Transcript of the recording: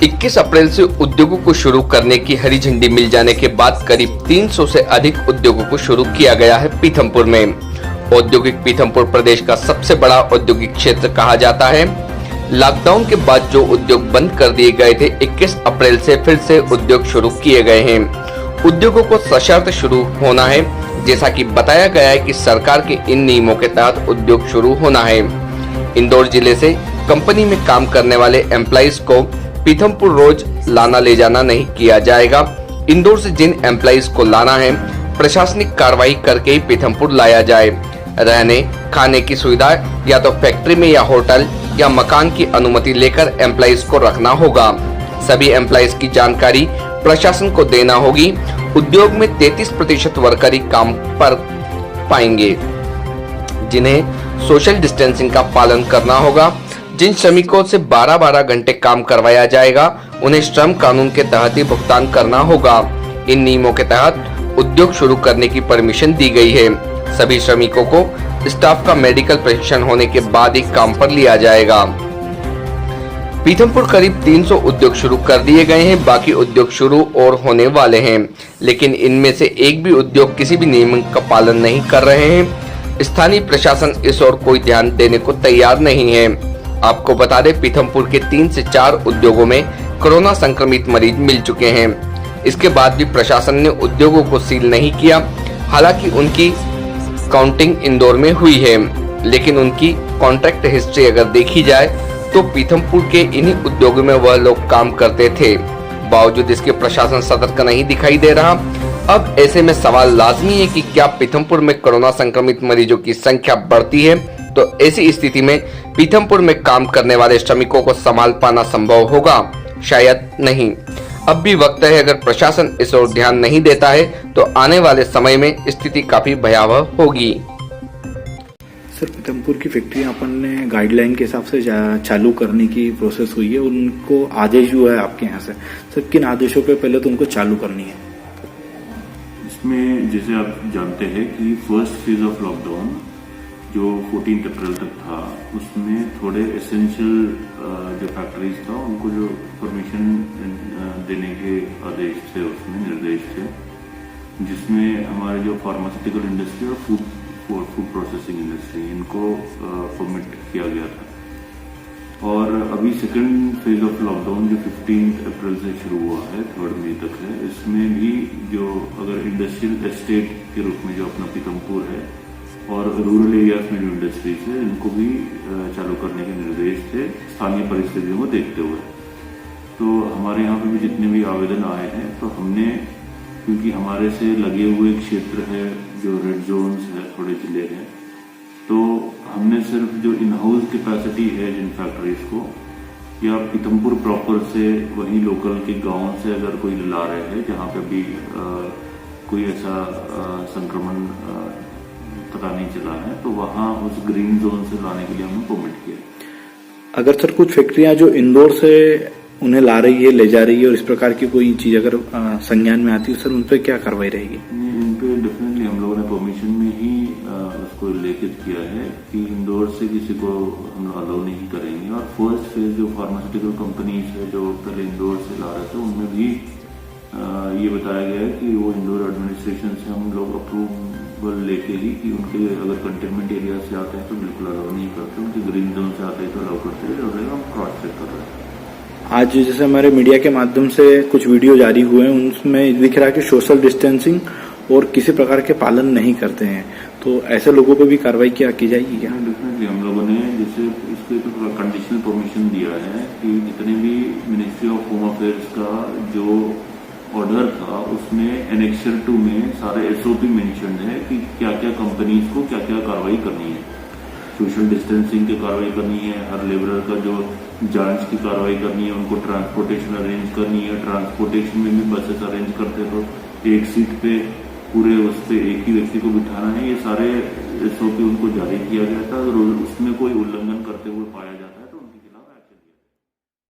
21 अप्रैल से उद्योगों को शुरू करने की हरी झंडी मिल जाने के बाद करीब 300 से अधिक उद्योगों को शुरू किया गया है पीथमपुर में। औद्योगिक पीथमपुर प्रदेश का सबसे बड़ा औद्योगिक क्षेत्र कहा जाता है। लॉकडाउन के बाद जो उद्योग बंद कर दिए गए थे, 21 अप्रैल से फिर से उद्योग शुरू किए गए हैं। उद्योगों को सशर्त शुरू होना है, जैसा कि बताया गया है कि सरकार के इन नियमों के तहत उद्योग शुरू होना है। इंदौर जिले से कंपनी में काम करने वाले एम्प्लॉइज को पीथमपुर रोज लाना ले जाना नहीं किया जाएगा। इंदौर से जिन एम्प्लॉइज को लाना है, प्रशासनिक कार्रवाई करके ही पीथमपुर लाया जाए। रहने खाने की सुविधा या तो फैक्ट्री में या होटल या मकान की अनुमति लेकर एम्प्लॉइज को रखना होगा। सभी एम्प्लॉइज की जानकारी प्रशासन को देना होगी। उद्योग में 33% वर्कर ही काम पर पाएंगे, जिन्हें सोशल डिस्टेंसिंग का पालन करना होगा। जिन श्रमिकों से 12-12 घंटे काम करवाया जाएगा, उन्हें श्रम कानून के तहत ही भुगतान करना होगा। इन नियमों के तहत उद्योग शुरू करने की परमिशन दी गई है। सभी श्रमिकों को स्टाफ का मेडिकल प्रशिक्षण होने के बाद ही काम पर लिया जाएगा। पीथमपुर करीब 300 उद्योग शुरू कर दिए गए हैं, बाकी उद्योग शुरू और होने वाले हैं, लेकिन इनमें से एक भी उद्योग किसी भी नियम का पालन नहीं कर रहे हैं। स्थानीय प्रशासन इस ओर कोई ध्यान देने को तैयार नहीं है। आपको बता दें, पीथमपुर के 3 से 4 उद्योगों में कोरोना संक्रमित मरीज मिल चुके हैं। इसके बाद भी प्रशासन ने उद्योगों को सील नहीं किया। हालांकि उनकी काउंटिंग इंदौर में हुई है, लेकिन उनकी कॉन्ट्रैक्ट हिस्ट्री अगर देखी जाए तो पीथमपुर के इन्हीं उद्योगों में वह लोग काम करते थे। बावजूद इसके प्रशासन सतर्क नहीं दिखाई दे रहा। अब ऐसे में सवाल लाजमी है कि क्या पीथमपुर में कोरोना संक्रमित मरीजों की संख्या बढ़ती है तो ऐसी स्थिति में पीथमपुर में काम करने वाले श्रमिकों को संभाल पाना संभव होगा? शायद नहीं। अब भी वक्त है, अगर प्रशासन इस ओर ध्यान नहीं देता है तो आने वाले समय में स्थिति काफी भयावह होगी। सर, पीथमपुर की फैक्ट्री अपन ने गाइडलाइन के हिसाब से चालू करने की प्रोसेस हुई है, उनको आदेश हुआ है आपके यहाँ से। सर, किन आदेशों पे पहले तो उनको चालू करनी है? इसमें जैसे आप जानते हैं कि फर्स्ट फेज ऑफ लॉकडाउन जो 14 अप्रैल तक था, उसमें थोड़े एसेंशियल जो फैक्ट्रीज था उनको जो परमिशन देने के आदेश थे, उसमें निर्देश थे, जिसमें हमारे जो फार्मास्यूटिकल इंडस्ट्री और फूड प्रोसेसिंग इंडस्ट्री, इनको परमिट किया गया था। और अभी सेकंड फेज ऑफ लॉकडाउन जो 15 अप्रैल से शुरू हुआ है, 3 मई तक है, इसमें भी जो अगर इंडस्ट्रियल एस्टेट के रूप में जो अपना पीथमपुर है और रूरल एरियाज में जो इंडस्ट्रीज है, इनको भी चालू करने के निर्देश थे स्थानीय परिस्थितियों को देखते हुए। तो हमारे यहाँ पे भी जितने भी आवेदन आए हैं, तो हमने, क्योंकि हमारे से लगे हुए क्षेत्र है जो रेड जोन्स है, थोड़े जिले हैं, तो हमने सिर्फ जो इन हाउस कैपेसिटी है जिन फैक्ट्रीज को, या पीथमपुर प्रॉपर से वहीं लोकल के गाँव से अगर कोई ला रहे हैं जहाँ पे भी कोई ऐसा संक्रमण पता नहीं चला है, तो वहाँ उस ग्रीन जोन से लाने के लिए हमने परमिट किया। अगर सर कुछ फैक्ट्रियां जो इंदौर से उन्हें ला रही है, ले जा रही है, और इस प्रकार की कोई चीज अगर संज्ञान में आती है, सर उन पर क्या कार्रवाई रहेगी? इन पे डेफिनेटली हम लोगों ने परमिशन में ही उसको उल्लेखित किया है कि इंदौर से किसी को हम अलाउ नहीं करेंगे। और फर्स्ट फेज जो फार्मास्यूटिकल कंपनीज है जो पहले इंदौर से ला रहे थे, उनमें भी ये बताया गया है कि वो इंदौर एडमिनिस्ट्रेशन से हम लोग अप्रूवल लेके ही कि उनके अगर कंटेनमेंट एरिया से आते हैं तो बिल्कुल अलाउ नहीं करते, उनके ग्रीन जोन से आते हैं तो अलाउ करते हैं, और हम क्रॉस चेक कर रहे हैं। आज जैसे हमारे मीडिया के माध्यम से कुछ वीडियो जारी हुए हैं, उनमें दिख रहा है कि सोशल डिस्टेंसिंग और किसी प्रकार के पालन नहीं करते हैं, तो ऐसे लोगों पर भी कार्रवाई क्या की जाएगी क्या? डेफिनेटली हम लोगों ने जैसे इसको एक कंडीशनल परमिशन दिया है कि जितने भी मिनिस्ट्री ऑफ होम अफेयर्स का जो ऑर्डर था, उसमें एनेक्सर 2 में सारे एसओपी मेंशन है कि क्या क्या कंपनीज को क्या क्या कार्रवाई करनी है। सोशल डिस्टेंसिंग की कार्रवाई करनी है, हर लेबरर का जो जांच की कार्रवाई करनी है, उनको ट्रांसपोर्टेशन अरेंज करनी है। ट्रांसपोर्टेशन में भी बसेस अरेंज करते तो एक सीट पे पूरे उस पे एक ही व्यक्ति को बिठाना है। ये सारे एसओपी उनको जारी किया गया था और उसमें कोई उल्लंघन करते हुए पाया जाता है।